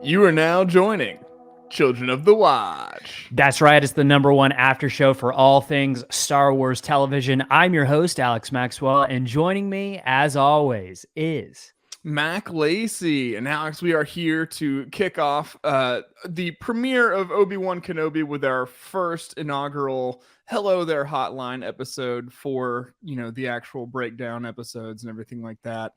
You are now joining Children of the Watch. That's right. It's the #1 after show for all things Star Wars television. I'm your host, Alex Maxwell, and joining me, as always, is Mac Lacey. And Alex, we are here to kick off the premiere of Obi-Wan Kenobi with our first inaugural Hello There Hotline episode for, the actual breakdown episodes and everything like that.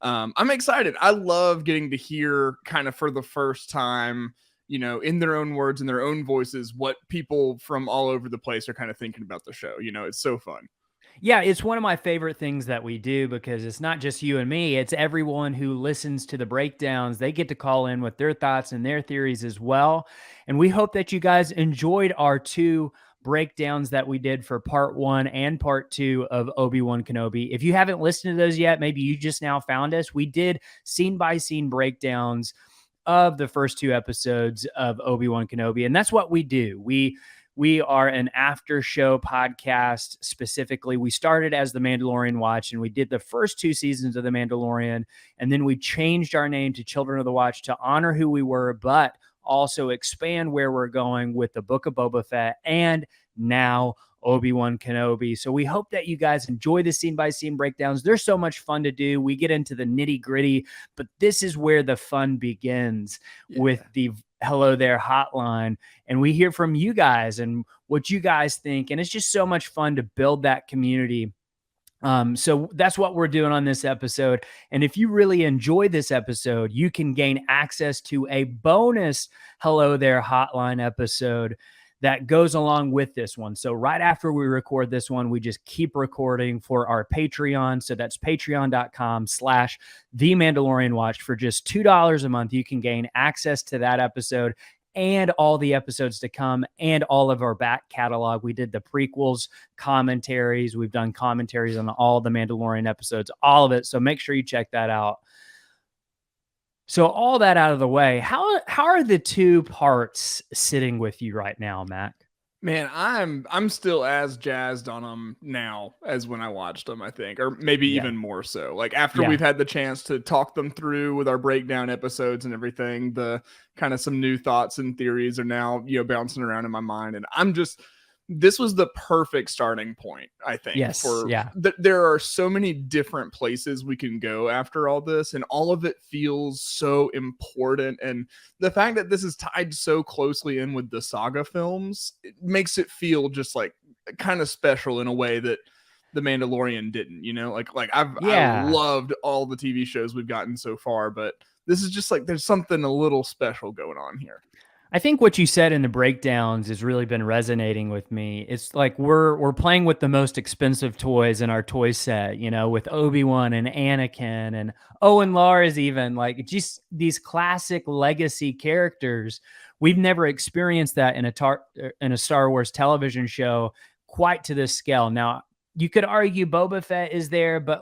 I'm excited. I love getting to hear kind of for the first time, in their own words, in their own voices, what people from all over the place are kind of thinking about the show. It's so fun. Yeah, it's one of my favorite things that we do because it's not just you and me, it's everyone who listens to the breakdowns. They get to call in with their thoughts and their theories as well. And we hope that you guys enjoyed our two breakdowns that we did for part 1 and part 2 of Obi-Wan Kenobi. If you haven't listened to those yet, maybe you just now found us. We did scene by scene breakdowns of the first 2 episodes of Obi-Wan Kenobi. And that's what we do. We are an after show podcast. Specifically, we started as the Mandalorian Watch and we did the first 2 seasons of the Mandalorian. And then we changed our name to Children of the Watch to honor who we were, but also expand where we're going with the Book of Boba Fett and now Obi-Wan Kenobi. So we hope that you guys enjoy the scene by scene breakdowns. They're so much fun to do. We get into the nitty gritty, but this is where the fun begins with the Hello There Hotline. And we hear from you guys and what you guys think. And it's just so much fun to build that community. So that's what we're doing on this episode. And if you really enjoy this episode, you can gain access to a bonus Hello There Hotline episode that goes along with this one. So right after we record this one, we just keep recording for our Patreon. So that's patreon.com/The Mandalorian Watch. For just $2 a month, you can gain access to that episode and all the episodes to come and all of our back catalog. We did the prequels, commentaries. We've done commentaries on all the Mandalorian episodes, all of it. So make sure you check that out. So all that out of the way, how are the 2 parts sitting with you right now, Mac? Man, I'm still as jazzed on them now as when I watched them, I think, or maybe even more so. Like after we've had the chance to talk them through with our breakdown episodes and everything, the kind of some new thoughts and theories are now, bouncing around in my mind. And this was the perfect starting point, I think. There are so many different places we can go after all this, and all of it feels so important. And the fact that this is tied so closely in with the saga films, it makes it feel just like kind of special in a way that The Mandalorian didn't, I loved all the TV shows we've gotten so far, but this is just like there's something a little special going on here. I think what you said in the breakdowns has really been resonating with me. It's like we're playing with the most expensive toys in our toy set, with Obi-Wan and Anakin and Owen Lars, even like just these classic legacy characters. We've never experienced that in a Star Wars television show quite to this scale. Now, you could argue Boba Fett is there, but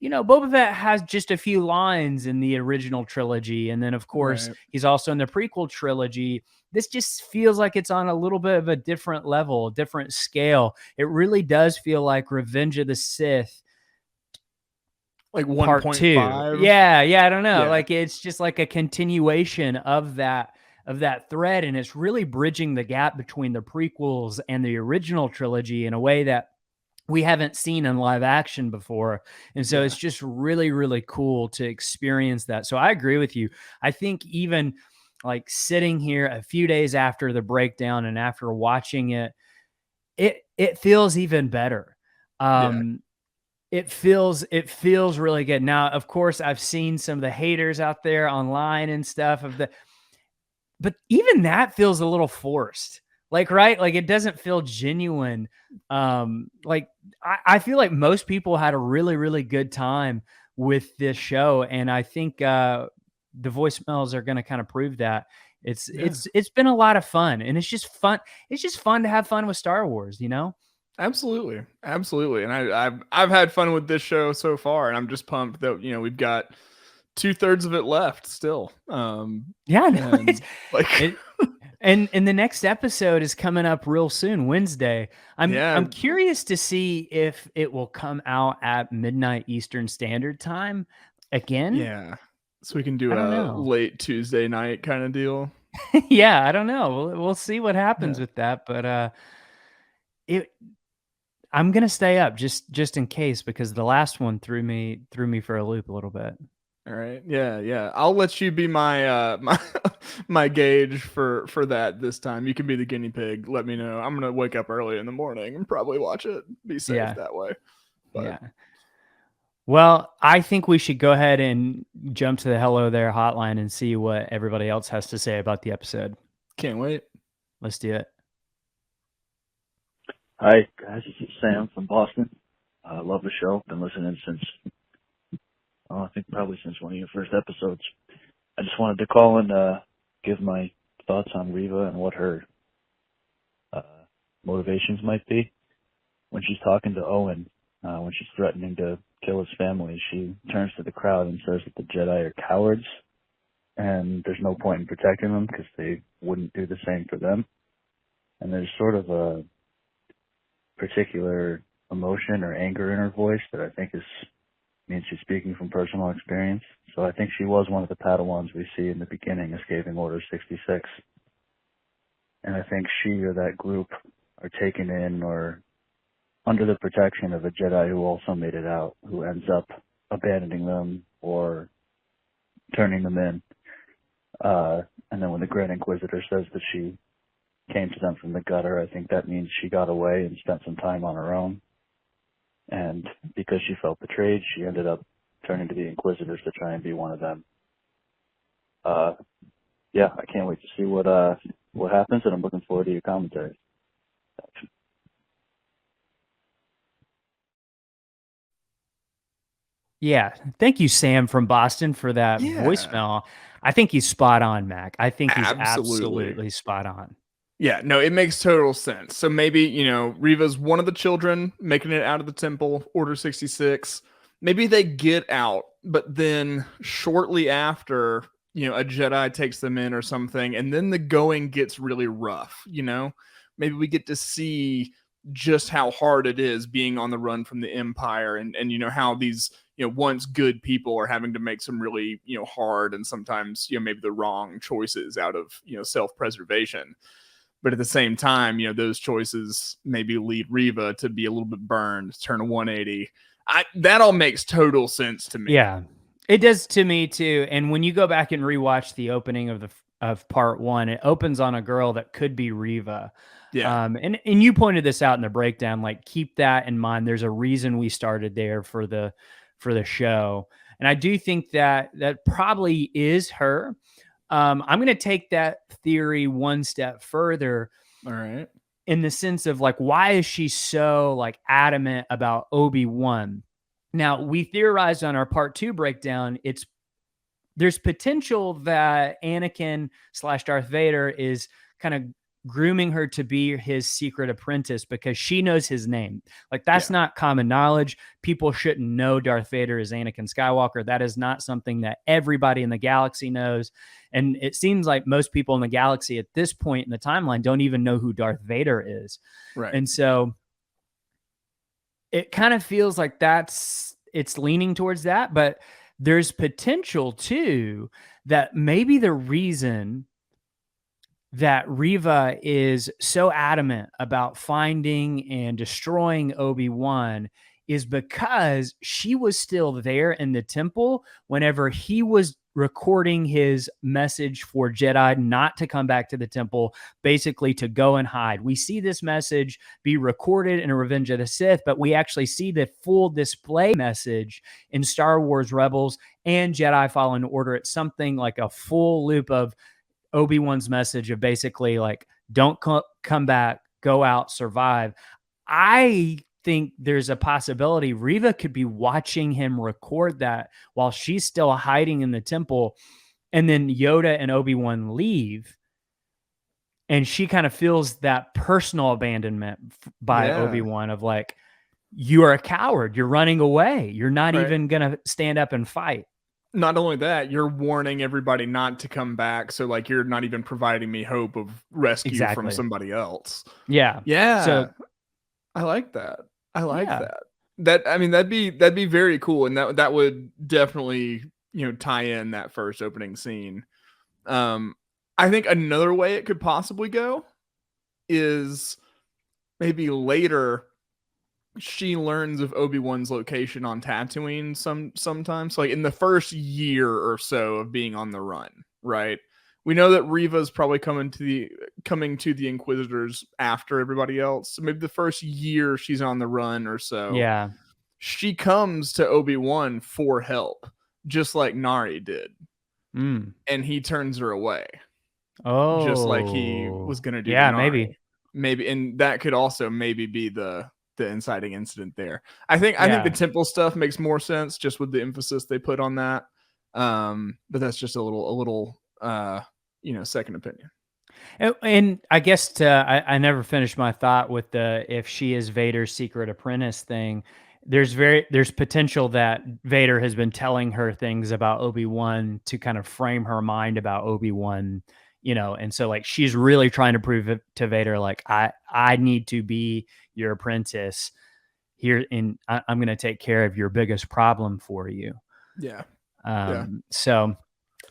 Boba Fett has just a few lines in the original trilogy. And then, of course, he's also in the prequel trilogy. This just feels like it's on a little bit of a different level, different scale. It really does feel like Revenge of the Sith. Like 1.5. Yeah. I don't know. Yeah. Like it's just like a continuation of that thread. And it's really bridging the gap between the prequels and the original trilogy in a way that we haven't seen in live action before. And so it's just really, really cool to experience that. So I agree with you. I think even like sitting here a few days after the breakdown and after watching it, it feels even better. It feels really good. Now, of course, I've seen some of the haters out there online and stuff but even that feels a little forced. Like, right? Like it doesn't feel genuine. I feel like most people had a really, really good time with this show. And I think the voicemails are going to kind of prove that. It's been a lot of fun, and it's just fun. It's just fun to have fun with Star Wars, Absolutely. And I've had fun with this show so far, and I'm just pumped that, we've got 2/3 of it left still. And the next episode is coming up real soon, Wednesday. I'm curious to see if it will come out at midnight Eastern Standard Time again. Yeah. So we can do I don't a know. late Tuesday night kind of deal. Yeah, I don't know. We'll see what happens Yeah. with that, but it I'm gonna stay up just in case because the last one threw me for a loop a little bit. All right. Yeah, yeah. I'll let you be my my gauge for that this time. You can be the guinea pig. Let me know. I'm gonna wake up early in the morning and probably watch it. Be safe Yeah, that way. But yeah. Well, I think we should go ahead and jump to the Hello There hotline and see what everybody else has to say about the episode. can't wait. Let's do it. Hi, guys. This is Sam from Boston. I love the show. Been listening since, I think probably since one of your first episodes. I just wanted to call and give my thoughts on Reva and what her motivations might be. When she's talking to Owen, when she's threatening to kill his family, she turns to the crowd and says that the Jedi are cowards and there's no point in protecting them because they wouldn't do the same for them. And there's sort of a particular emotion or anger in her voice that I think means she's speaking from personal experience. So I think she was one of the Padawans we see in the beginning escaping Order 66. And I think she or that group are taken in or under the protection of a Jedi who also made it out, who ends up abandoning them or turning them in. And then when the Grand Inquisitor says that she came to them from the gutter, I think that means she got away and spent some time on her own. And because she felt betrayed, she ended up turning to the Inquisitors to try and be one of them. Yeah, I can't wait to see what happens, and I'm looking forward to your commentary. Thanks. Yeah, thank you, Sam from Boston, for that Yeah. voicemail. I think he's spot on, Mac. I think he's Absolutely. absolutely spot on. Yeah, no, it makes total sense. So maybe, Reva's one of the children making it out of the temple, Order 66. Maybe they get out, but then shortly after, a Jedi takes them in or something, and then the going gets really rough, Maybe we get to see just how hard it is being on the run from the Empire and how these, once good people are having to make some really, hard and sometimes, maybe the wrong choices out of, self-preservation. But at the same time, those choices maybe lead Reva to be a little bit burned, turn a 180. That all makes total sense to me. Yeah, it does to me too. And when you go back and rewatch the opening of part one, it opens on a girl that could be Reva. Yeah. And you pointed this out in the breakdown. Like, keep that in mind. There's a reason we started there for the show, and I do think that probably is her. I'm going to take that theory one step further. All right. In the sense of like, why is she so like adamant about Obi-Wan? Now, we theorized on our part 2 breakdown, there's potential that Anakin / Darth Vader is kind of grooming her to be his secret apprentice because she knows his name. Like, that's not common knowledge. People shouldn't know Darth Vader is Anakin Skywalker. That is not something that everybody in the galaxy knows. And it seems like most people in the galaxy at this point in the timeline don't even know who Darth Vader is. Right. And so it kind of feels like it's leaning towards that, but there's potential too that maybe the reason that Reva is so adamant about finding and destroying Obi-Wan is because she was still there in the temple whenever he was recording his message for Jedi not to come back to the temple, basically to go and hide. We see this message be recorded in a Revenge of the Sith, but we actually see the full display message in Star Wars Rebels and Jedi Fallen Order. It's something like a full loop of Obi-Wan's message of basically like, don't come back, go out, survive. I think there's a possibility Reva could be watching him record that while she's still hiding in the temple, and then Yoda and Obi-Wan leave, and she kind of feels that personal abandonment by Obi-Wan of like, you are a coward, you're running away, you're not even gonna stand up and fight. Not only that, you're warning everybody not to come back. So like, you're not even providing me hope of rescue from somebody else. Yeah. Yeah. So I like that. I like that. That'd be very cool. And that would definitely tie in that first opening scene. I think another way it could possibly go is maybe later she learns of Obi-Wan's location on Tatooine sometimes. So like in the first year or so of being on the run, right? We know that Reva's probably coming to the Inquisitors after everybody else. So maybe the first year she's on the run or so. Yeah. She comes to Obi-Wan for help, just like Nari did. And he turns her away. Oh. Just like he was going to do to Nari. Maybe. And that could also maybe be the inciting incident there. I think the temple stuff makes more sense just with the emphasis they put on that. But that's just a little second opinion. And I guess I never finished my thought with the if she is Vader's secret apprentice thing. There's potential that Vader has been telling her things about Obi-Wan to kind of frame her mind about Obi-Wan, and so like she's really trying to prove it to Vader, like I need to be your apprentice here, and I'm going to take care of your biggest problem for you. Yeah. So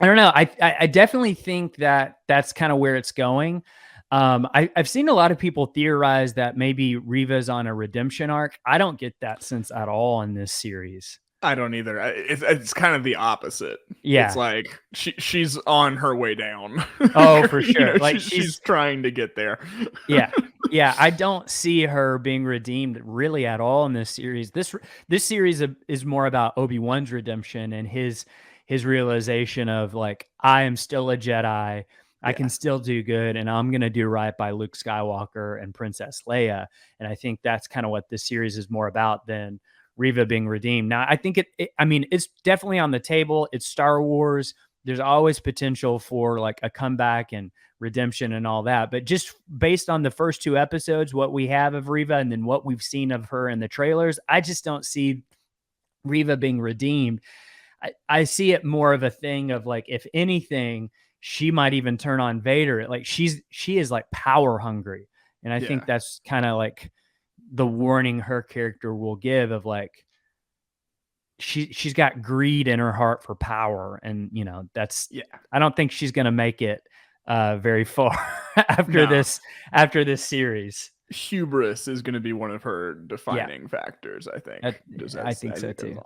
I don't know. I definitely think that that's kind of where it's going. I've seen a lot of people theorize that maybe Reva's on a redemption arc. I don't get that sense at all in this series. I don't either. It's kind of the opposite. Yeah. It's like she's on her way down. Oh, for sure. Like she's trying to get there. Yeah. Yeah. I don't see her being redeemed really at all in this series. This series is more about Obi-Wan's redemption and his realization of like, I am still a Jedi. I can still do good, and I'm going to do right by Luke Skywalker and Princess Leia. And I think that's kind of what this series is more about than Reva being redeemed. Now, I think it's definitely on the table. It's Star Wars. There's always potential for like a comeback and redemption and all that. But just based on the first 2 episodes, what we have of Reva and then what we've seen of her in the trailers, I just don't see Reva being redeemed. I see it more of a thing of like, if anything, she might even turn on Vader. Like she is like power hungry. And I think that's kind of like the warning her character will give of like, she's got greed in her heart for power. And that's, I don't think she's going to make it very far after this series. Hubris is going to be one of her defining factors, I think. I think so too.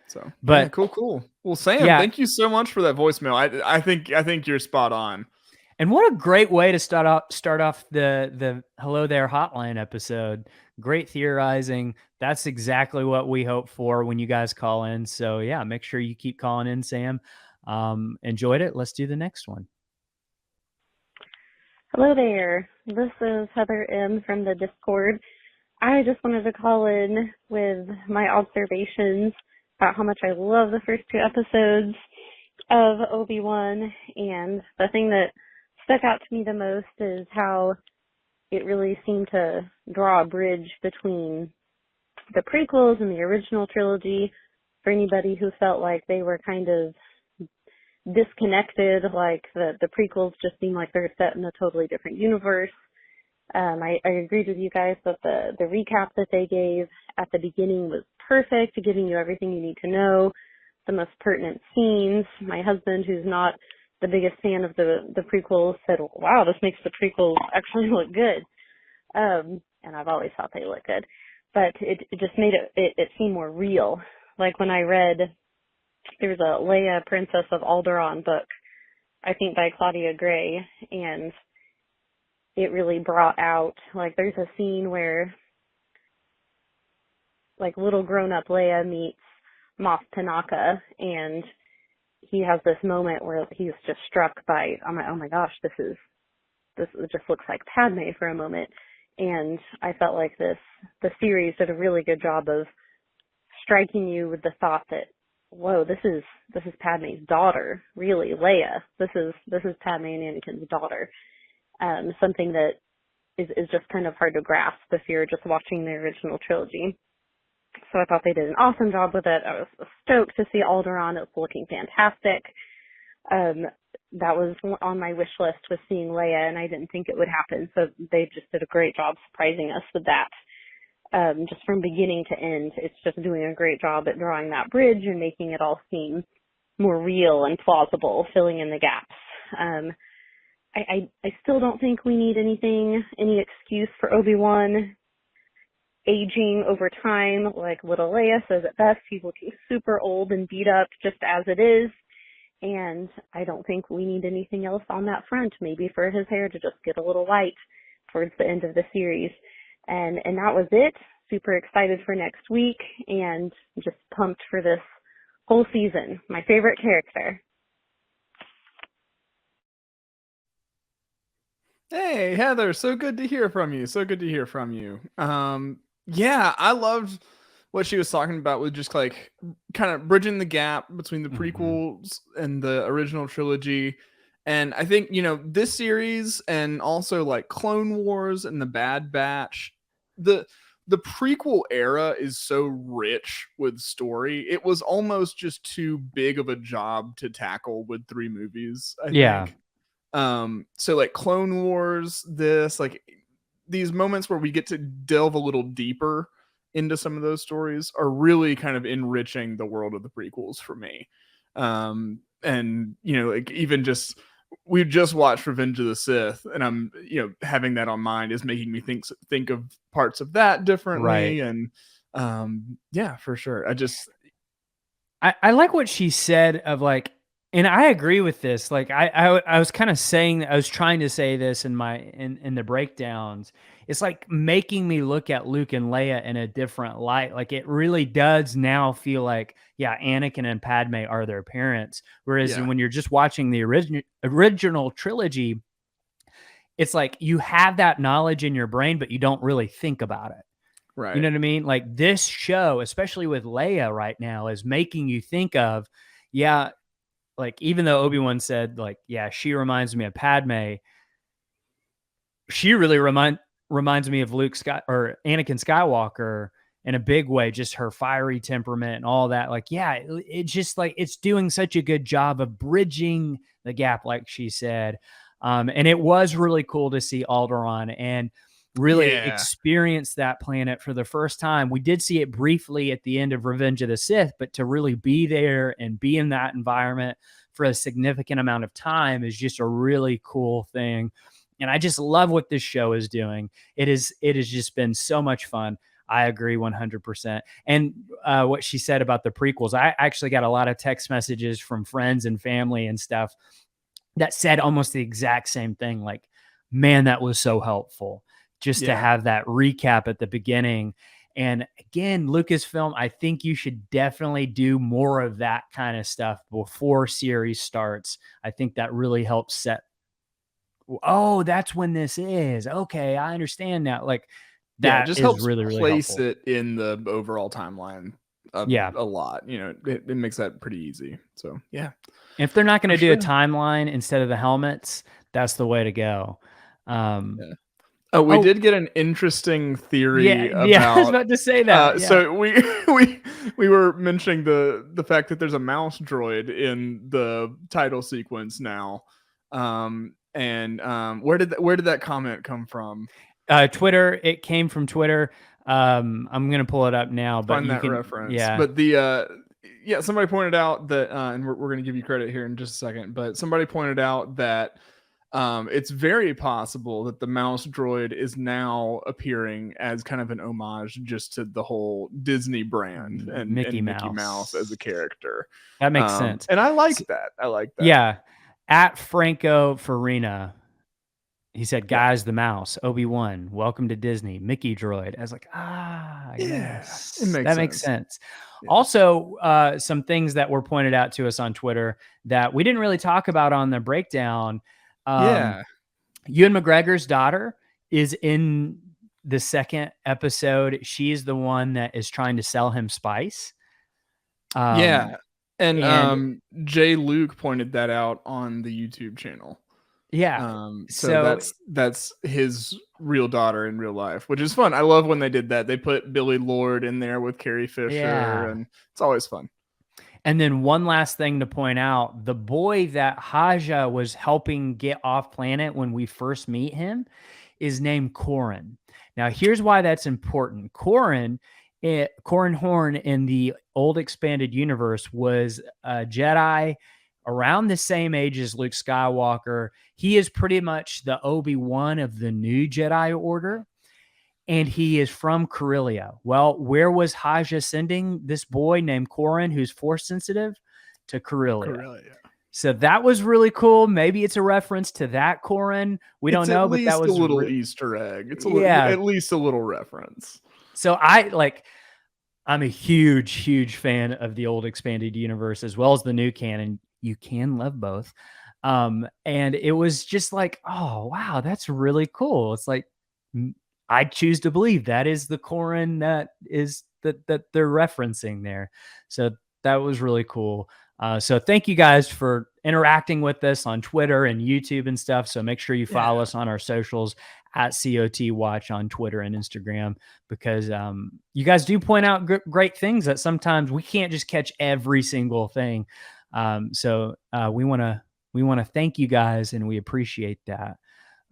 So, but cool. Well, Sam, thank you so much for that voicemail. I think you're spot on. And what a great way to start off the Hello There Hotline episode. Great theorizing. That's exactly what we hope for when you guys call in. So yeah, make sure you keep calling in, Sam. Enjoyed it. Let's do the next one. Hello there. This is Heather M. from the Discord. I just wanted to call in with my observations about how much I love the first 2 episodes of Obi-Wan, and the thing that stuck out to me the most is how it really seemed to draw a bridge between the prequels and the original trilogy for anybody who felt like they were kind of disconnected, like the prequels just seem like they're set in a totally different universe. I agreed with you guys that the recap that they gave at the beginning was perfect, giving you everything you need to know, the most pertinent scenes. My husband, who's not the biggest fan of the prequels, said, wow, this makes the prequels actually look good. And I've always thought they look good. But it just made it seem more real. Like when I read, there's a Leia, Princess of Alderaan book, I think by Claudia Gray, and it really brought out, like there's a scene where like little grown-up Leia meets Moff Tanaka, and he has this moment where he's just struck by, oh my gosh, this just looks like Padme for a moment. And I felt like the series did a really good job of striking you with the thought that, whoa, this is Padme's daughter, really, Leia. This is Padme and Anakin's daughter. Something that is just kind of hard to grasp if you're just watching the original trilogy. So I thought they did an awesome job with it. I was stoked to see Alderaan. It was looking fantastic. That was on my wish list, was seeing Leia, and I didn't think it would happen. So they just did a great job surprising us with that. Just from beginning to end, it's just doing a great job at drawing that bridge and making it all seem more real and plausible, filling in the gaps. I still don't think we need any excuse for Obi-Wan aging over time. Like little Leia says it best, he's looking super old and beat up just as it is. And I don't think we need anything else on that front. Maybe for his hair to just get a little white towards the end of the series. And that was it. Super excited for next week and just pumped for this whole season. My favorite character. Hey, Heather, so good to hear from you. So good to hear from you. Yeah, I loved what she was talking about with just like kind of bridging the gap between the prequels and the original trilogy. And I think, this series and also like Clone Wars and the Bad Batch, the prequel era is so rich with story. It was almost just too big of a job to tackle with 3 movies, I think. So like Clone Wars, like these moments where we get to delve a little deeper into some of those stories are really kind of enriching the world of the prequels for me. And like even just we just watched Revenge of the Sith, and I'm having that on mind is making me think of parts of that differently. Right. And yeah, for sure. I like what she said of like, and I agree with this. Like I was kind of saying, I was trying to say this in the breakdowns. It's like making me look at Luke and Leia in a different light. Like it really does now feel like, yeah, Anakin and Padme are their parents. Whereas when you're just watching the original trilogy, it's like you have that knowledge in your brain, but you don't really think about it. Right. You know what I mean? Like this show, especially with Leia right now, is making you think of, yeah, like even though Obi-Wan said like, yeah, she reminds me of Padme, she really reminds me of or Anakin Skywalker in a big way, just her fiery temperament and all that. Like, yeah, it's just like, it's doing such a good job of bridging the gap, like she said. And it was really cool to see Alderaan and really experience that planet for the first time. We did see it briefly at the end of Revenge of the Sith, but to really be there and be in that environment for a significant amount of time is just a really cool thing. And I just love what this show is doing. It has just been so much fun. I agree 100%. And what she said about the prequels, I actually got a lot of text messages from friends and family and stuff that said almost the exact same thing. Like, man, that was so helpful just to have that recap at the beginning. And again, Lucasfilm, I think you should definitely do more of that kind of stuff before series starts. I think that really helps set, oh, that's when this is. Okay, I understand now. Like that just is helps really, really place helpful. it in the overall timeline a lot. It makes that pretty easy. So yeah. If they're not going to do a timeline instead of the helmets, that's the way to go. We did get an interesting theory about. Yeah, I was about to say that. So we were mentioning the fact that there's a mouse droid in the title sequence now. Where did that comment come from? Twitter. It came from Twitter. I'm gonna pull it up now, but Find you that can reference. Yeah, but somebody pointed out that, and we're gonna give you credit here in just a second. But somebody pointed out that it's very possible that the mouse droid is now appearing as kind of an homage just to the whole Disney brand and Mickey Mouse as a character. That makes sense. And I like that. Yeah. At Franco Farina, he said, guys, the mouse, Obi-Wan, welcome to Disney, Mickey droid. I was like, yes, that makes sense. Yeah. Also, some things that were pointed out to us on Twitter that we didn't really talk about on the breakdown. Ewan McGregor's daughter is in the second episode. She's the one that is trying to sell him spice. And Jay Luke pointed that out on the YouTube channel. Yeah. So that's his real daughter in real life, which is fun. I love when they did that. They put Billy Lord in there with Carrie Fisher, and it's always fun. And then one last thing to point out, the boy that Haja was helping get off planet when we first meet him is named Corrin. Now, here's why that's important. Corrin Corran Horn in the old expanded universe was a Jedi around the same age as Luke Skywalker. He is pretty much the Obi-Wan of the new Jedi Order, and he is from Corellia. Well, where was Haja sending this boy named Corran, who's force sensitive? To Corellia. So that was really cool. Maybe it's a reference to that Corran. We don't know, but that was a little Easter egg. It's at least a little reference. So I'm a huge fan of the old expanded universe as well as the new canon. You can love both. And it was just like, oh, wow, that's really cool. It's like, I choose to believe that is the Corran that they're referencing there. So that was really cool. So thank you guys for interacting with us on Twitter and YouTube and stuff. So make sure you follow us on our socials at COT Watch on Twitter and Instagram, because you guys do point out great things that sometimes we can't just catch every single thing. So we want to thank you guys, and we appreciate that.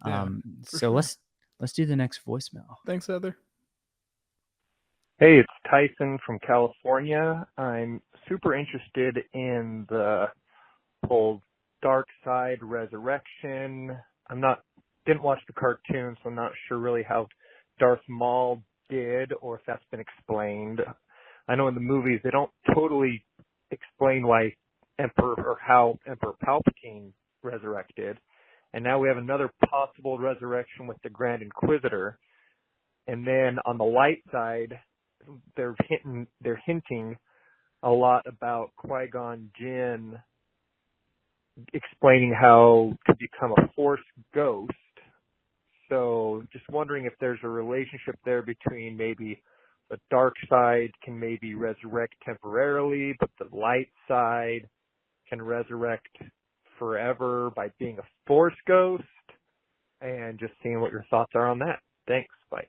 So sure. Let's do the next voicemail. Thanks, Heather. Hey, it's Tyson from California. I'm super interested in the whole dark side resurrection. Didn't watch the cartoon, so I'm not sure really how Darth Maul did, or if that's been explained. I know in the movies they don't totally explain why how Emperor Palpatine resurrected. And now we have another possible resurrection with the Grand Inquisitor. And then on the light side, they're hinting a lot about Qui-Gon Jinn explaining how to become a Force ghost. So just wondering if there's a relationship there between maybe the dark side can maybe resurrect temporarily, but the light side can resurrect forever by being a Force ghost, and just seeing what your thoughts are on that. Thanks. Bye.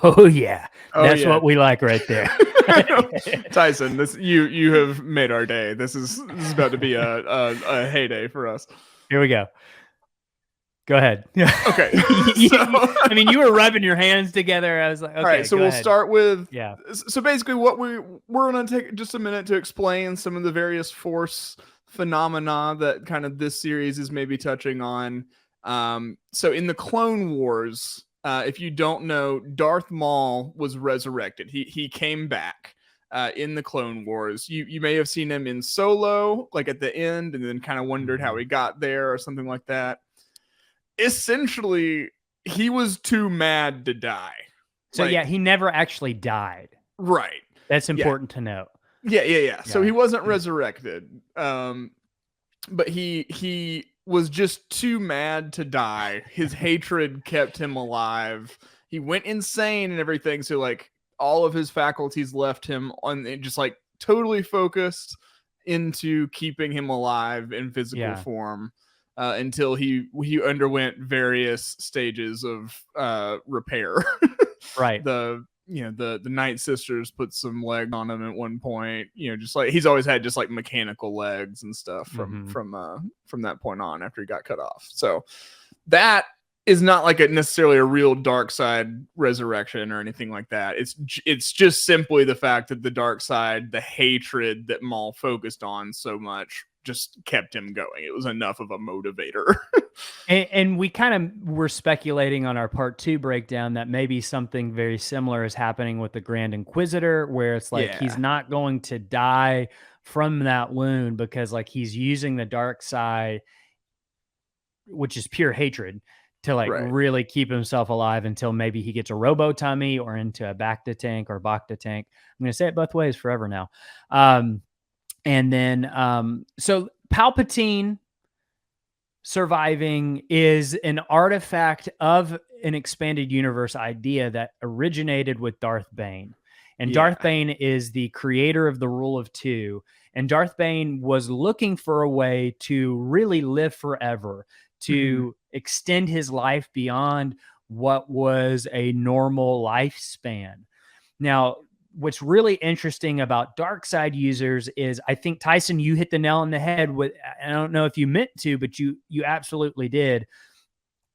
Oh yeah. That's what we like right there. Tyson, you have made our day. This is about to be a heyday for us. Here we go. Go ahead. Okay. I mean, you were rubbing your hands together. I was like, okay. All right, so we'll start with So basically, what we're going to take just a minute to explain some of the various Force phenomena that kind of this series is maybe touching on. So in the Clone Wars, if you don't know, Darth Maul was resurrected. He came back in the Clone Wars. You may have seen him in Solo, like at the end, and then kind of wondered how he got there or something like that. Essentially, he was too mad to die. So he never actually died. Right. That's important to know. Yeah. So he wasn't resurrected. But he was just too mad to die. His hatred kept him alive. He went insane and everything. So like all of his faculties left him on, just like totally focused into keeping him alive in physical form. Until he underwent various stages of repair. Right. The Night Sisters put some leg on him at one point. Just like he's always had just like mechanical legs and stuff from that point on after he got cut off. So that is not like necessarily a real dark side resurrection or anything like that. It's just simply the fact that the dark side, the hatred that Maul focused on so much, just kept him going. It was enough of a motivator. and we kind of were speculating on our part 2 breakdown that maybe something very similar is happening with the Grand Inquisitor, where it's like he's not going to die from that wound because like he's using the dark side, which is pure hatred, to like really keep himself alive until maybe he gets a robo tummy or into a Bacta tank or Bacta tank. I'm going to say it both ways forever now. And then, so Palpatine surviving is an artifact of an expanded universe idea that originated with Darth Bane. And Darth Bane is the creator of the Rule of Two. And Darth Bane was looking for a way to really live forever, to extend his life beyond what was a normal lifespan. Now, what's really interesting about dark side users is, I think, Tyson, you hit the nail on the head with, I don't know if you meant to, but you absolutely did.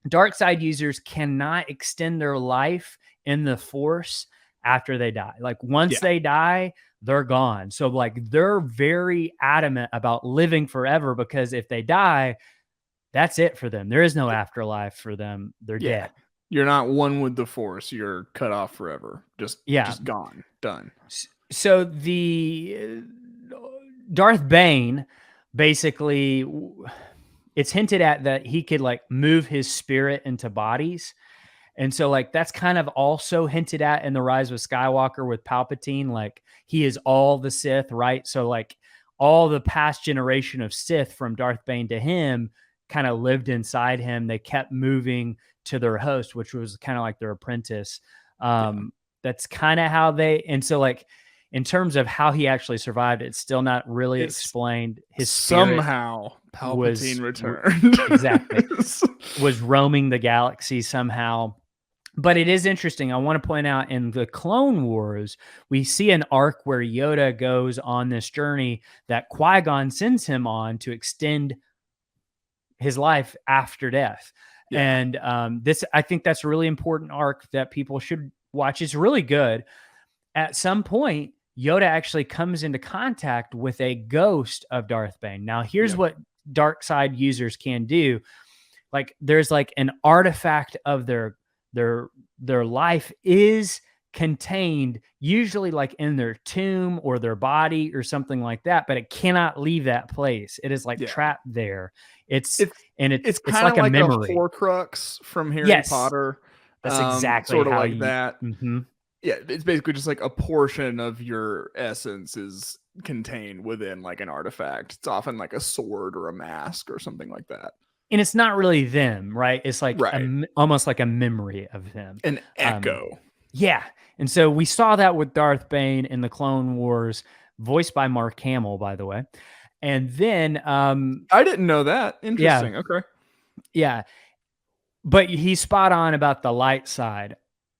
dark side users cannot extend their life in the Force after they die. Like once they die, they're gone. So like they're very adamant about living forever, because if they die, that's it for them. There is no afterlife for them. They're dead. You're not one with the Force. You're cut off forever. Just gone. Done. So the Darth Bane, basically, it's hinted at that he could like move his spirit into bodies. And so like that's kind of also hinted at in The Rise of Skywalker with Palpatine. Like he is all the Sith, right? So like all the past generation of Sith from Darth Bane to him kind of lived inside him. They kept moving to their host, which was kind of like their apprentice. That's kind of how and so like in terms of how he actually survived, it's still not really explained. His somehow Palpatine returned. Exactly. Was roaming the galaxy somehow. But it is interesting. I want to point out in the Clone Wars, we see an arc where Yoda goes on this journey that Qui-Gon sends him on to extend his life after death. And I think that's a really important arc that people should watch. It's really good. At some point, Yoda actually comes into contact with a ghost of Darth Bane. Now, here's what dark side users can do. Like there's like an artifact of their life is contained, usually like in their tomb or their body or something like that, but it cannot leave that place. It is like trapped there. It's kind of like a memory. A Horcrux from Harry Potter. That's exactly sort of how like that. Yeah, it's basically just like a portion of your essence is contained within like an artifact. It's often like a sword or a mask or something like that. And it's not really them, right? It's like almost like a memory of them. An echo. Yeah. And so we saw that with Darth Bane in the Clone Wars, voiced by Mark Hamill, by the way. And then I didn't know that. Interesting. Okay. Yeah. But he's spot on about the light side.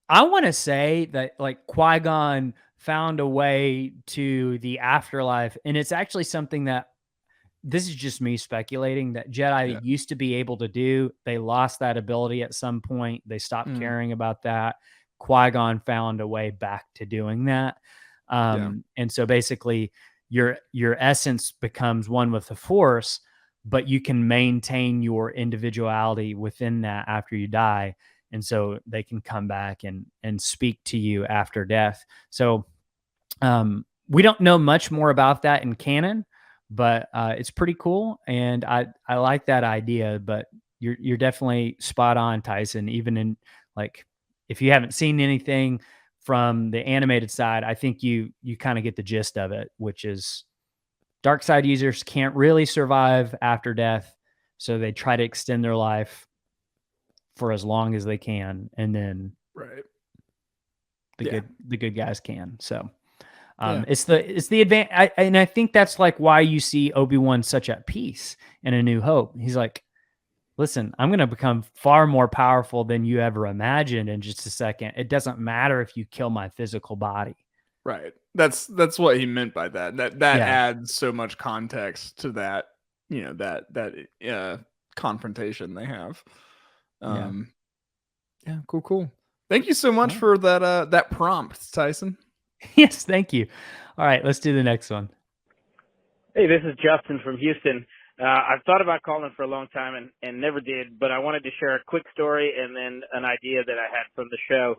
I want to say that like Qui-Gon found a way to the afterlife, and it's actually something that, this is just me speculating, that Jedi used to be able to do. They lost that ability at some point. They stopped caring about that. Qui-Gon found a way back to doing that. And so basically your essence becomes one with the Force, but you can maintain your individuality within that after you die. And so they can come back and speak to you after death. So we don't know much more about that in canon, but it's pretty cool. And I like that idea, but you're definitely spot on, Tyson. Even in like, if you haven't seen anything from the animated side, I think you kind of get the gist of it, which is dark side users can't really survive after death. So they try to extend their life for as long as they can, and then the good guys can. So it's the advantage, and I think that's like why you see Obi-Wan such at peace in A New Hope. He's like, listen, I'm going to become far more powerful than you ever imagined in just a second. It doesn't matter if you kill my physical body. Right. That's what he meant by that. That adds so much context to that, that confrontation they have. Cool. Thank you so much for that prompt, Tyson. Yes, thank you. All right, let's do the next one. Hey, this is Justin from Houston. I've thought about calling for a long time and never did, but I wanted to share a quick story and then an idea that I had from the show.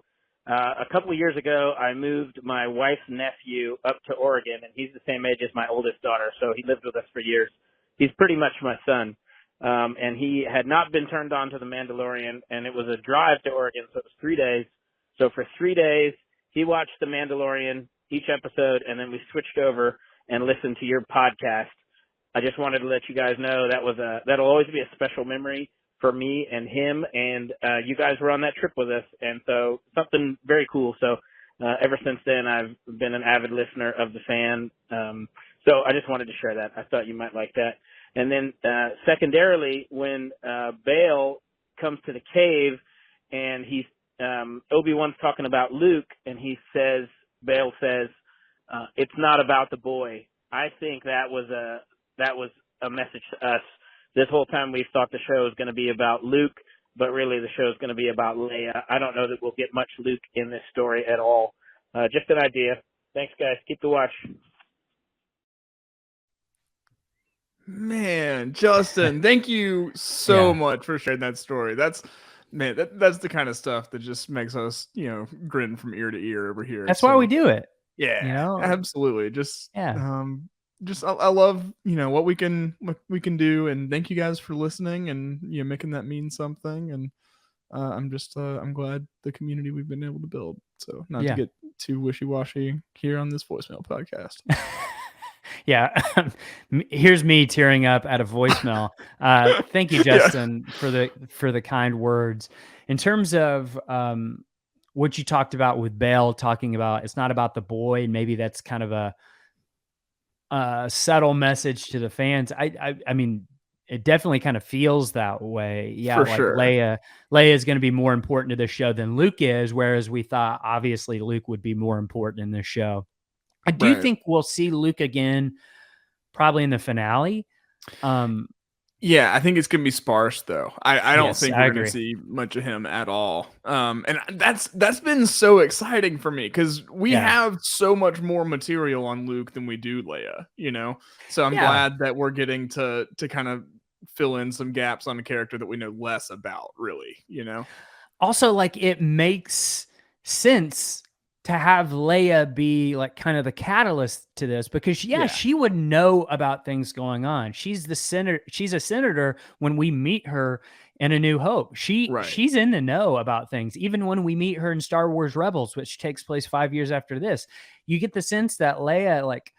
A couple of years ago, I moved my wife's nephew up to Oregon, and he's the same age as my oldest daughter, so he lived with us for years. He's pretty much my son. And he had not been turned on to The Mandalorian, and it was a drive to Oregon, so it was 3 days. So for 3 days, he watched The Mandalorian, each episode, and then we switched over and listened to your podcast. I just wanted to let you guys know that'll always be a special memory for me and him, and you guys were on that trip with us, and so something very cool. So ever since then, I've been an avid listener of the fan. So I just wanted to share that. I thought you might like that. And then secondarily, when Bail comes to the cave and he's Obi-Wan's talking about Luke, and Bail says, it's not about the boy. I think that was a message to us. This whole time we've thought the show is going to be about Luke but really the show is going to be about Leia. I don't know that we'll get much Luke in this story at all. Just an idea. Thanks, guys. Keep the watch. Man, Justin, thank you so much for sharing that story. That's the kind of stuff that just makes us, grin from ear to ear over here. That's why we do it. Yeah, absolutely. I love, what we can do, and thank you guys for listening and making that mean something. And I'm glad the community we've been able to build. So not to get too wishy-washy here on this voicemail podcast. Yeah. Here's me tearing up at a voicemail. Thank you, Justin, for the kind words. In terms of what you talked about with Bale, talking about it's not about the boy, and maybe that's kind of a subtle message to the fans. I mean, it definitely kind of feels that way. Yeah, for like sure. Leia is going to be more important to this show than Luke is, whereas we thought obviously Luke would be more important in this show. I do think we'll see Luke again, probably in the finale. Yeah, I think it's gonna be sparse though. I don't think we're gonna see much of him at all. And that's been so exciting for me because we have so much more material on Luke than we do Leia. So I'm glad that we're getting to kind of fill in some gaps on a character that we know less about. Really, Also, like, it makes sense to have Leia be like kind of the catalyst to this because she would know about things going on. She's a senator when we meet her in A New Hope. She's in the know about things. Even when we meet her in Star Wars Rebels, which takes place 5 years after this, you get the sense that Leia like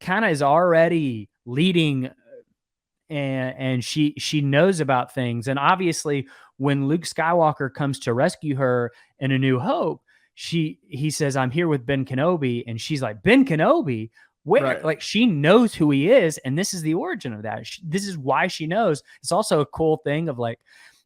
kind of is already leading and she knows about things. And obviously when Luke Skywalker comes to rescue her in A New Hope, he says, "I'm here with Ben Kenobi," and she's like, "Ben Kenobi? Where?" Right. Like, she knows who he is, and this is the origin of that. This is why she knows. It's also a cool thing of like,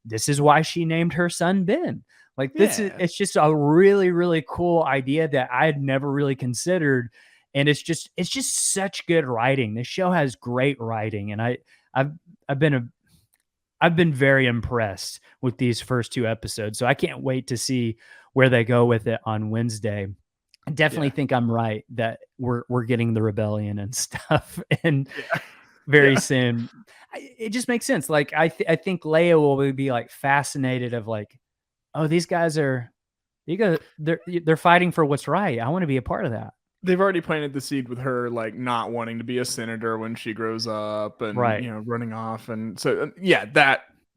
this is why she named her son Ben. Like, it's just a really, really cool idea that I had never really considered, and it's just such good writing. This show has great writing, and I've been very impressed with these first 2 episodes. So I can't wait to see where they go with it on Wednesday. I definitely think I'm right that we're getting the rebellion and stuff and very soon. It just makes sense. Like I think Leia will be like fascinated of like, oh, these guys they're fighting for what's right. I want to be a part of that. They've already planted the seed with her, like not wanting to be a senator when she grows up and, running off. And so,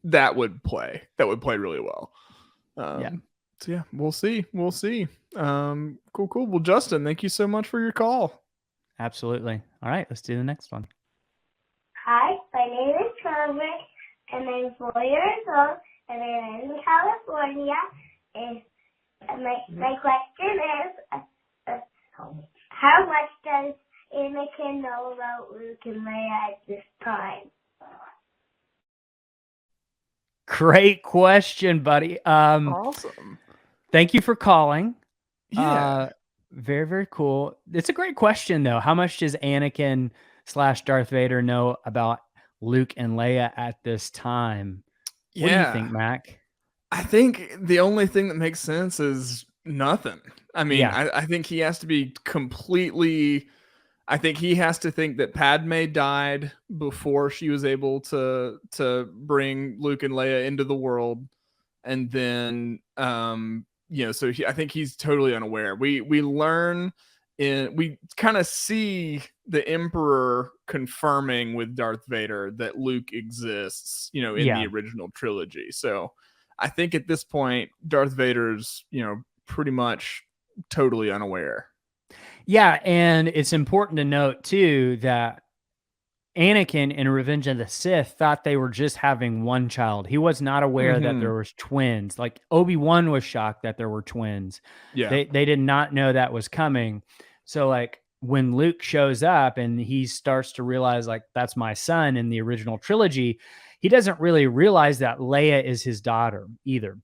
that would play really well. So we'll see. Cool. Well, Justin, thank you so much for your call. Absolutely. All right, let's do the next one. Hi, my name is Carmen, and I'm 4 years old, and I live in California. And my question is, how much does Anakin know about Luke and Leia at this time? Great question, buddy. Awesome. Thank you for calling. Yeah. Very, very cool. It's a great question, though. How much does Anakin / Darth Vader know about Luke and Leia at this time? What do you think, Mac? I think the only thing that makes sense is nothing. I mean, I think he has to be completely... I think he has to think that Padme died before she was able to bring Luke and Leia into the world. And then, so I think he's totally unaware. We kind of see the Emperor confirming with Darth Vader that Luke exists, in the original trilogy. So I think at this point, Darth Vader's, pretty much totally unaware. Yeah, and it's important to note, too, that Anakin in Revenge of the Sith thought they were just having one child. He was not aware that there was twins. Like, Obi-Wan was shocked that there were twins. Yeah. They did not know that was coming. So, like, when Luke shows up and he starts to realize, like, that's my son in the original trilogy, he doesn't really realize that Leia is his daughter either.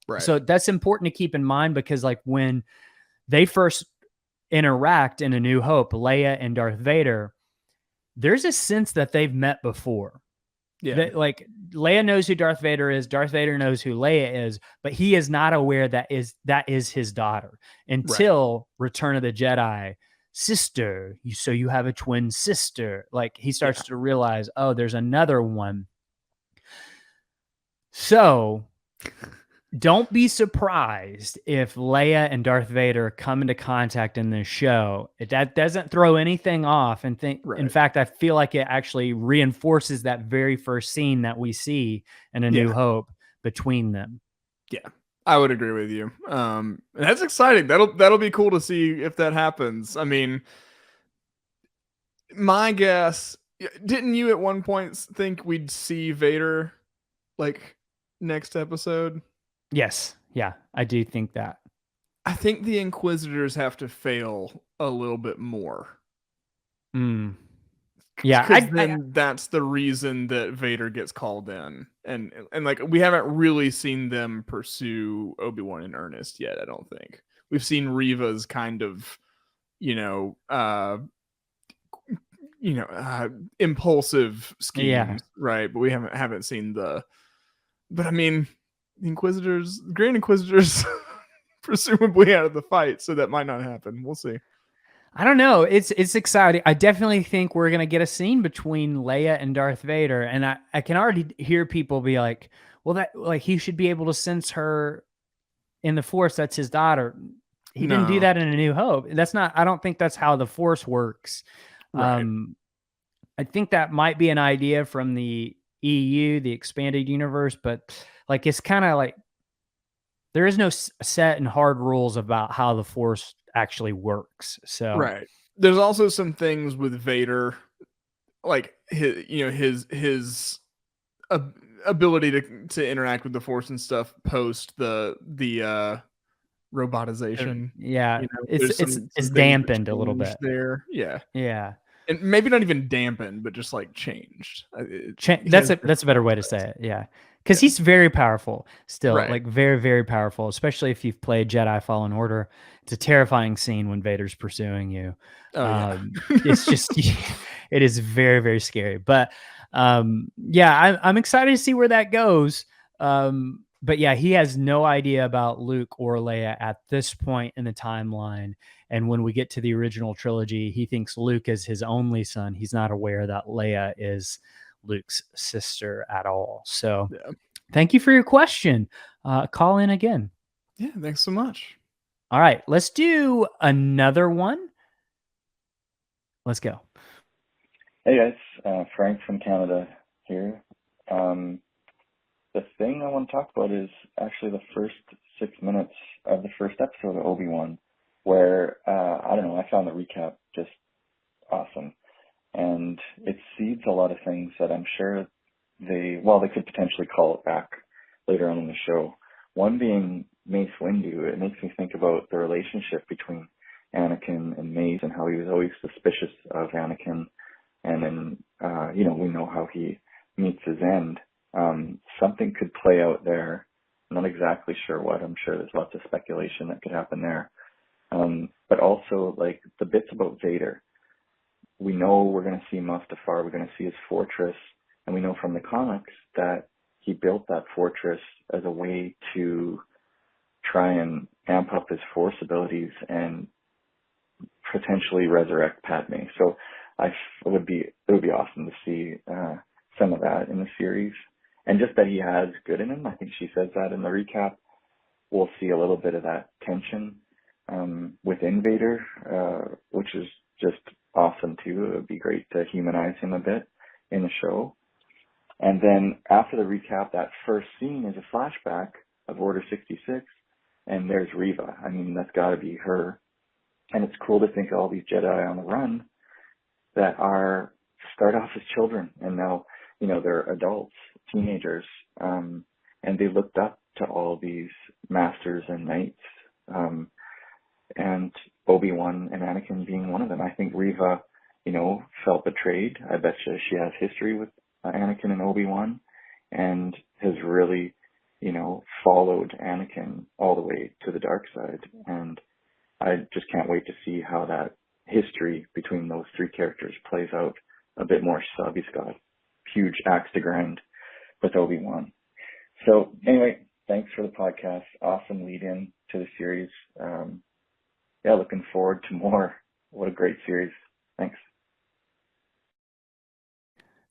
Right. So that's important to keep in mind because, like, when they first interact in A New Hope, Leia and Darth Vader, there's a sense that they've met before. Yeah. Like Leia knows who Darth Vader is. Darth Vader knows who Leia is, but he is not aware that is his daughter until Return of the Jedi. Sister, so you have a twin sister. Like he starts to realize, oh, there's another one. So don't be surprised if Leia and Darth Vader come into contact in this show. That doesn't throw anything off. And in fact, I feel like it actually reinforces that very first scene that we see in A New Hope between them. Yeah, I would agree with you. That's exciting. That'll be cool to see if that happens. I mean, my guess, didn't you at one point think we'd see Vader like next episode? Yes. Yeah, I do think that. I think the Inquisitors have to fail a little bit more. Yeah, because then that's the reason that Vader gets called in, and like we haven't really seen them pursue Obi-Wan in earnest yet. I don't think we've seen Reva's kind of, impulsive schemes, right? But we haven't seen the. But I mean, the Inquisitors, Grand Inquisitors, presumably out of the fight, so that might not happen. We'll see. I don't know. It's exciting. I definitely think we're going to get a scene between Leia and Darth Vader. And I can already hear people be like, well, that like he should be able to sense her in the Force. That's his daughter. He didn't do that in A New Hope. I don't think that's how the Force works. Right. I think that might be an idea from the EU, the expanded universe, but like, it's kind of like, there is no set and hard rules about how the Force actually works. So right, there's also some things with Vader, like his ability to interact with the Force and stuff post the robotization. It's dampened a little bit there. Yeah, and maybe not even dampened, but just like changed. That's a better way to say it. Yeah. Because he's very powerful still, like very, very powerful, especially if you've played Jedi Fallen Order. It's a terrifying scene when Vader's pursuing you. It's just, it is very, very scary. But I'm excited to see where that goes. But yeah, he has no idea about Luke or Leia at this point in the timeline. And when we get to the original trilogy, he thinks Luke is his only son. He's not aware that Leia is Luke's sister at all. So thank you for your question. Call in again. Yeah, thanks so much. All right, let's do another one. Let's go. Hey guys, Frank from Canada here. The thing I want to talk about is actually the first 6 minutes of the first episode of Obi-Wan, where I don't know, I found the recap just awesome. And it seeds a lot of things that I'm sure they could potentially call it back later on in the show. One being Mace Windu. It makes me think about the relationship between Anakin and Mace and how he was always suspicious of Anakin. And then, we know how he meets his end. Something could play out there. I'm not exactly sure what. I'm sure there's lots of speculation that could happen there. But also, like, the bits about Vader. We know we're going to see Mustafar, we're going to see his fortress, and we know from the comics that he built that fortress as a way to try and amp up his Force abilities and potentially resurrect Padme. So it would be awesome to see some of that in the series. And just that he has good in him. I think she says that in the recap. We'll see a little bit of that tension within Vader, which is just awesome too. It would be great to humanize him a bit in the show. And then after the recap, that first scene is a flashback of Order 66, and there's Reva. I mean, that's got to be her. And it's cool to think of all these Jedi on the run that start off as children, and now they're adults, teenagers, and they looked up to all these masters and knights. And Obi-Wan and Anakin being one of them. I think Reva, felt betrayed. I bet she has history with Anakin and Obi-Wan and has really, followed Anakin all the way to the dark side. And I just can't wait to see how that history between those three characters plays out a bit more. Subby Scott. huge axe to grind with Obi-Wan. So anyway, thanks for the podcast. Awesome lead in to the series. Looking forward to more. What a great series. Thanks.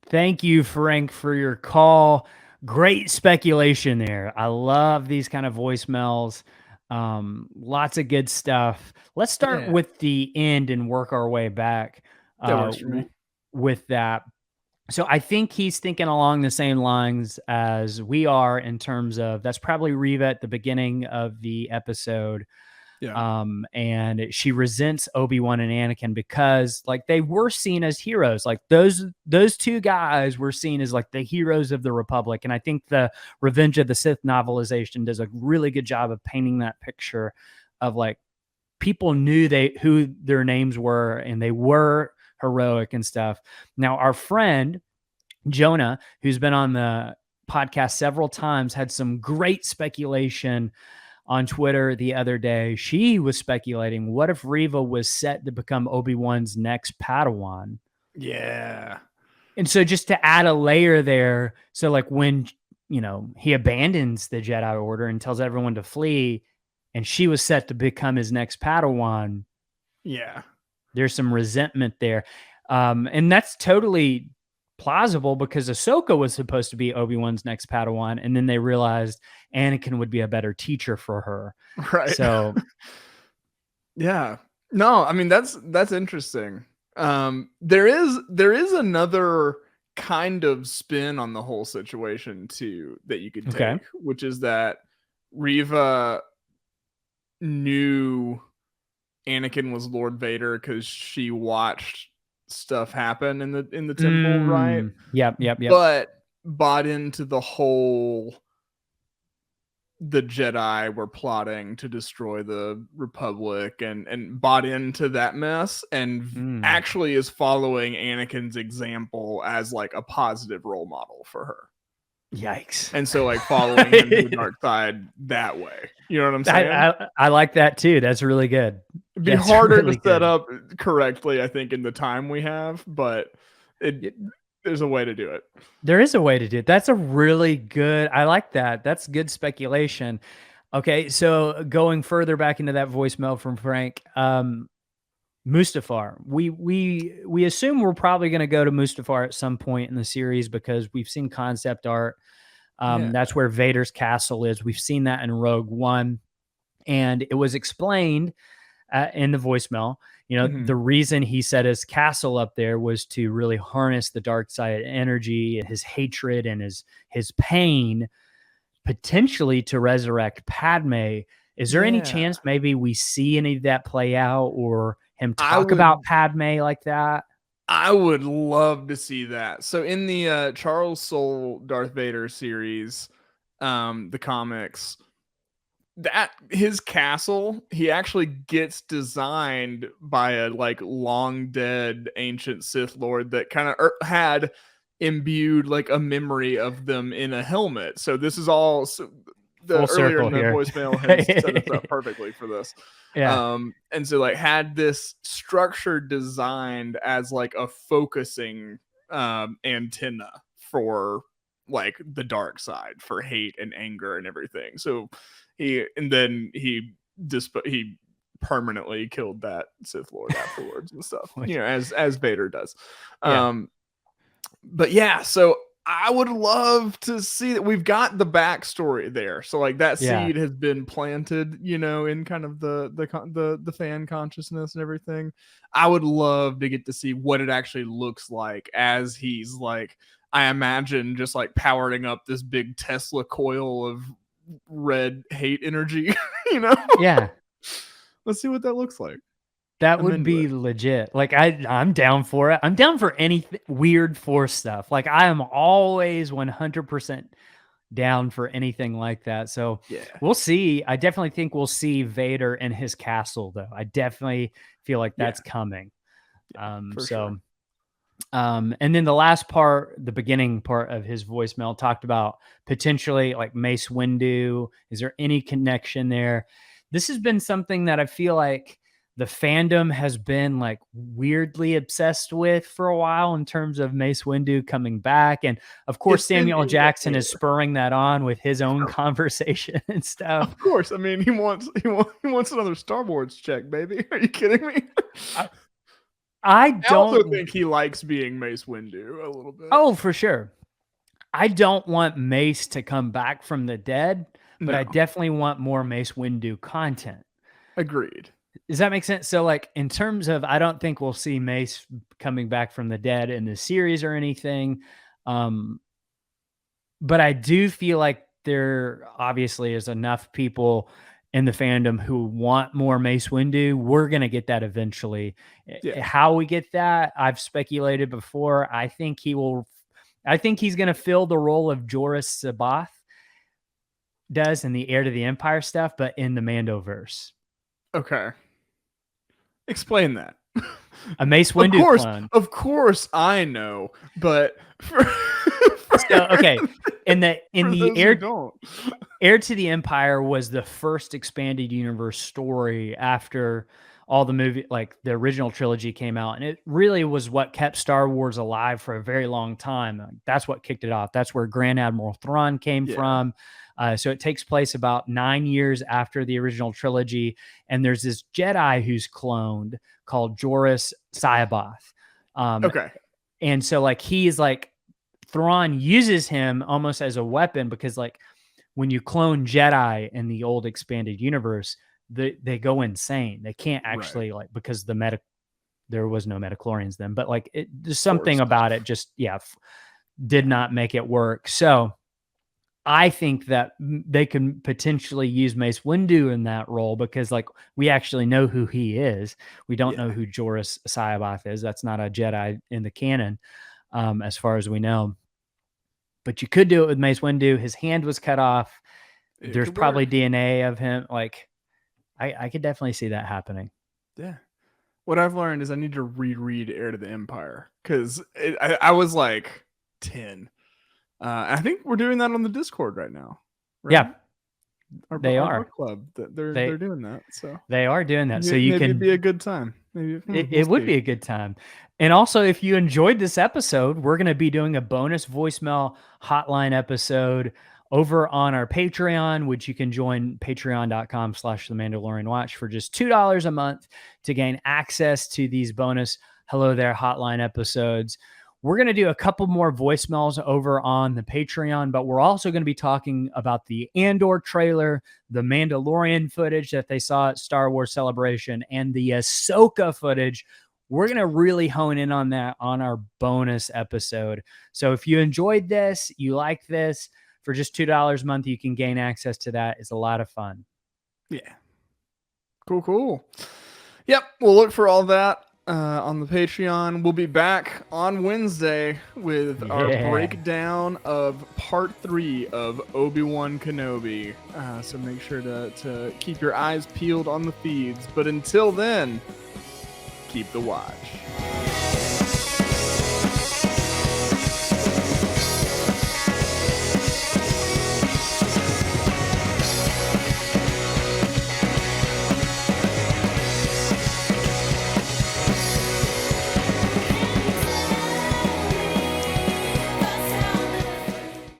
Thank you, Frank, for your call. Great speculation there. I love these kind of voicemails. Lots of good stuff. Let's start with the end and work our way back That works for me. with that. So I think he's thinking along the same lines as we are in terms of that's probably Reva at the beginning of the episode. Yeah. And she resents Obi-Wan and Anakin because like they were seen as heroes. Like those two guys were seen as like the heroes of the Republic. And I think the Revenge of the Sith novelization does a really good job of painting that picture of like people knew who their names were and they were heroic and stuff. Now our friend Jonah, who's been on the podcast several times, had some great speculation on Twitter the other day. She was speculating, what if Reva was set to become Obi-Wan's next Padawan? Yeah. And so just to add a layer there, so like when, he abandons the Jedi Order and tells everyone to flee, and she was set to become his next Padawan. Yeah. There's some resentment there. And that's totally plausible because Ahsoka was supposed to be Obi-Wan's next Padawan, and then they realized Anakin would be a better teacher for her. Right. So yeah. No, I mean that's interesting. There is another kind of spin on the whole situation too that you could take, which is that Reva knew Anakin was Lord Vader because she watched stuff happen in the temple, right? Yep. But bought into the whole the Jedi were plotting to destroy the Republic and bought into that mess and actually is following Anakin's example as like a positive role model for her. Yikes. And so like following him to the dark side that way. You know what I'm saying? I like that too. That's really good. It'd be harder to set up correctly, I think, in the time we have, but there's a way to do it. There is a way to do it. That's a really good, I like that. That's good speculation. Okay, so going further back into that voicemail from Frank, Mustafar. We assume we're probably going to go to Mustafar at some point in the series because we've seen concept art. That's where Vader's castle is. We've seen that in Rogue One, and it was explained in the voicemail. The reason he set his castle up there was to really harness the dark side energy, his hatred, and his pain, potentially to resurrect Padme. Is there any chance maybe we see any of that play out or him talk about Padme like that? I would love to see that. So in the Charles Soule Darth Vader series, the comics, that his castle, he actually gets designed by a like long dead ancient Sith Lord that kind of had imbued like a memory of them in a helmet. So this is all the earlier in the voicemail has set us up perfectly for this. Yeah. And so like had this structure designed as like a focusing antenna for like the dark side, for hate and anger and everything. So he permanently killed that Sith Lord afterwards and stuff, as Vader does. But yeah, so I would love to see that. We've got the backstory there, so like that seed has been planted, in kind of the fan consciousness and everything. I would love to get to see what it actually looks like as he's like, I imagine just like powering up this big Tesla coil of red hate energy, Yeah. Let's see what that looks like. That would be legit. Like I'm down for it. I'm down for any weird Force stuff. Like I am always 100% down for anything like that. So we'll see. I definitely think we'll see Vader in his castle though. I definitely feel like that's coming. Sure. And then the last part, the beginning part of his voicemail talked about potentially like Mace Windu. Is there any connection there? This has been something that I feel like the fandom has been like weirdly obsessed with for a while in terms of Mace Windu coming back. And of course, Samuel L. Jackson is spurring that on with his own conversation and stuff. Of course. I mean, he wants another Star Wars check, baby. Are you kidding me? I also think he likes being Mace Windu a little bit. Oh, for sure. I don't want Mace to come back from the dead, but I definitely want more Mace Windu content. Agreed. Does that make sense? So like in terms of, I don't think we'll see Mace coming back from the dead in the series or anything. But I do feel like there obviously is enough people in the fandom who want more Mace Windu. We're going to get that eventually. Yeah. How we get that, I've speculated before. I think he's going to fill the role of Joruus C'baoth does in the Heir to the Empire stuff, but in the Mandoverse. Okay. Explain that. A Mace Windu clone. Of course I know, but okay. In the Heir to the Empire was the first expanded universe story after all the movie, like the original trilogy came out, and it really was what kept Star Wars alive for a very long time. That's what kicked it off. That's where Grand Admiral Thrawn came from. So it takes place about 9 years after the original trilogy, and there's this Jedi who's cloned called Joruus C'baoth. Okay. And so like he's like, Thrawn uses him almost as a weapon because like when you clone Jedi in the old expanded universe, they go insane. They can't actually like, because there was no metachlorians then, but like there's something about it just, did not make it work. So I think that they can potentially use Mace Windu in that role because like we actually know who he is. We don't know who Joruus C'baoth is. That's not a Jedi in the canon, as far as we know. But you could do it with Mace Windu. His hand was cut off. There's probably DNA of him. Like I could definitely see that happening. Yeah. What I've learned is I need to reread Heir to the Empire because I was like 10. I think we're doing that on the Discord right now. Right? Yeah, our book club. They're doing that. So they are doing that. Maybe, so you maybe can. It'd be a good time. Maybe it would be a good time. And also, if you enjoyed this episode, we're going to be doing a bonus voicemail hotline episode over on our Patreon, which you can join patreon.com/TheMandalorianWatch for just $2 a month to gain access to these bonus Hello There Hotline episodes. We're going to do a couple more voicemails over on the Patreon, but we're also going to be talking about the Andor trailer, the Mandalorian footage that they saw at Star Wars Celebration, and the Ahsoka footage. We're going to really hone in on that on our bonus episode. So if you enjoyed this, you like this, for just $2 a month, you can gain access to that. It's a lot of fun. Yeah. Cool. Yep. We'll look for all that on the Patreon. We'll be back on Wednesday with our breakdown of part 3 of Obi-Wan Kenobi. So make sure to keep your eyes peeled on the feeds. But until then, keep the watch.